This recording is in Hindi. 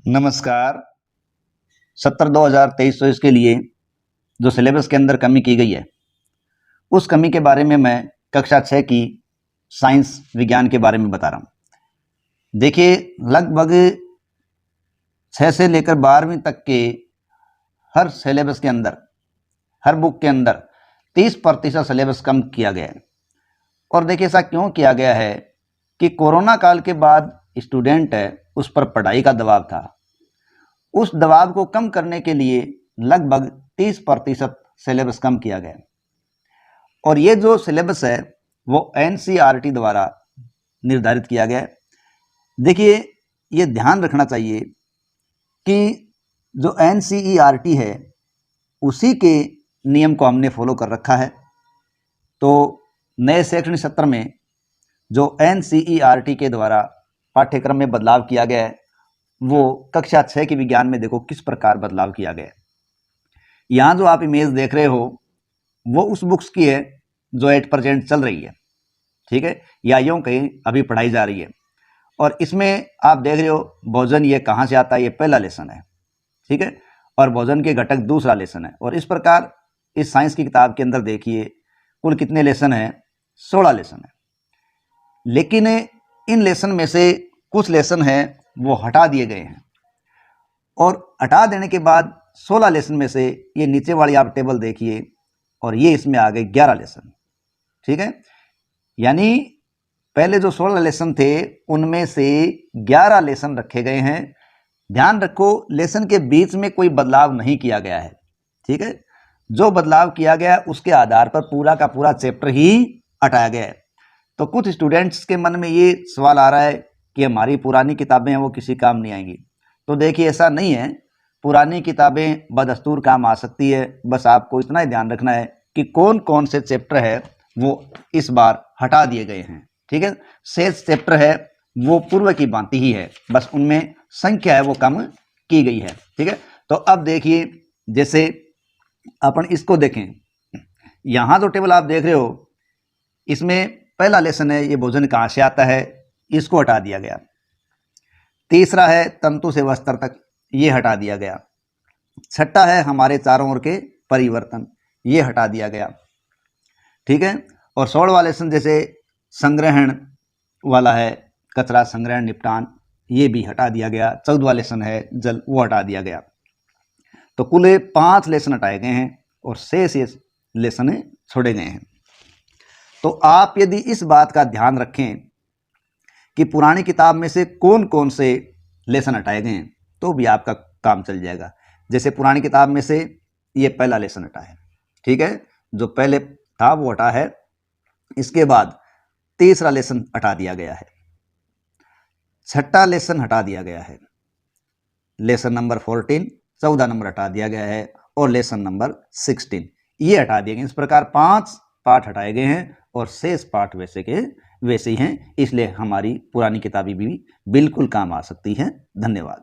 नमस्कार। 70/2023 के लिए जो सिलेबस के अंदर कमी की गई है उस कमी के बारे में मैं कक्षा 6 की साइंस विज्ञान के बारे में बता रहा हूँ। देखिए, लगभग 6 से लेकर 12वीं तक के हर सिलेबस के अंदर, हर बुक के अंदर 30% सिलेबस कम किया गया है। और देखिए, ऐसा क्यों किया गया है कि कोरोना काल के बाद स्टूडेंट है उस पर पढ़ाई का दबाव था। उस दबाव को कम करने के लिए लगभग 30% सिलेबस कम किया गया। और ये जो सिलेबस है वो एनसीईआरटी द्वारा निर्धारित किया गया है। देखिए, ये ध्यान रखना चाहिए कि जो एनसीईआरटी है उसी के नियम को हमने फॉलो कर रखा है। तो नए शैक्षणिक सत्र में जो एनसीईआरटी के द्वारा पाठ्यक्रम में बदलाव किया गया है वो कक्षा 6 की विज्ञान में देखो किस प्रकार बदलाव किया गया है। यहाँ जो आप इमेज देख रहे हो वो उस बुक्स की है जो एट प्रेजेंट चल रही है, ठीक है, या यूँ कहीं अभी पढ़ाई जा रही है। और इसमें आप देख रहे हो भोजन ये कहाँ से आता है, ये पहला लेसन है, ठीक है, और भोजन के घटक दूसरा लेसन है। और इस प्रकार इस साइंस की किताब के अंदर देखिए कुल कितने लेसन हैं, 16 लेसन है। लेकिन इन लेसन में से कुछ लेसन हैं वो हटा दिए गए हैं, और हटा देने के बाद 16 लेसन में से ये नीचे वाली आप टेबल देखिए और ये इसमें आ गए 11 लेसन, ठीक है। यानी पहले जो 16 लेसन थे उनमें से 11 लेसन रखे गए हैं। ध्यान रखो, लेसन के बीच में कोई बदलाव नहीं किया गया है, ठीक है। जो बदलाव किया गया उसके आधार पर पूरा का पूरा चैप्टर ही हटाया गया है। तो कुछ स्टूडेंट्स के मन में ये सवाल आ रहा है कि हमारी पुरानी किताबें हैं वो किसी काम नहीं आएंगी। तो देखिए, ऐसा नहीं है, पुरानी किताबें बदस्तूर काम आ सकती है। बस आपको इतना ही ध्यान रखना है कि कौन कौन से चैप्टर है वो इस बार हटा दिए गए हैं, ठीक है। शेष चैप्टर है वो पूर्व की भांति ही है, बस उनमें संख्या है वो कम की गई है, ठीक है। तो अब देखिए, जैसे अपन इसको देखें, यहाँ जो टेबल आप देख रहे हो इसमें पहला लेसन है ये भोजन कहाँ से आता है, इसको हटा दिया गया। तीसरा है तंतु से वस्त्र तक, ये हटा दिया गया। छठा है हमारे चारों ओर के परिवर्तन, ये हटा दिया गया, ठीक है। और 16वां लेसन जैसे संग्रहण वाला है, कचरा संग्रहण निपटान, ये भी हटा दिया गया। 14वां लेसन है जल, वो हटा दिया गया। तो कुल 5 लेसन हटाए गए हैं और शेष लेसन छोड़े गए हैं। तो आप यदि इस बात का ध्यान रखें कि पुरानी किताब में से कौन कौन से लेसन हटाए गए हैं तो भी आपका काम चल जाएगा। जैसे पुरानी किताब में से ये पहला लेसन हटा है, ठीक है, जो पहले था वो हटा है। इसके बाद तीसरा लेसन हटा दिया गया है, छठा लेसन हटा दिया गया है, लेसन नंबर 14 14 नंबर हटा दिया गया है, और लेसन नंबर 16 ये हटा दिए गए। इस प्रकार 5 पाठ हटाए गए हैं और शेष पाठ वैसे के वैसे ही हैं। इसलिए हमारी पुरानी किताबें भी बिल्कुल काम आ सकती हैं। धन्यवाद।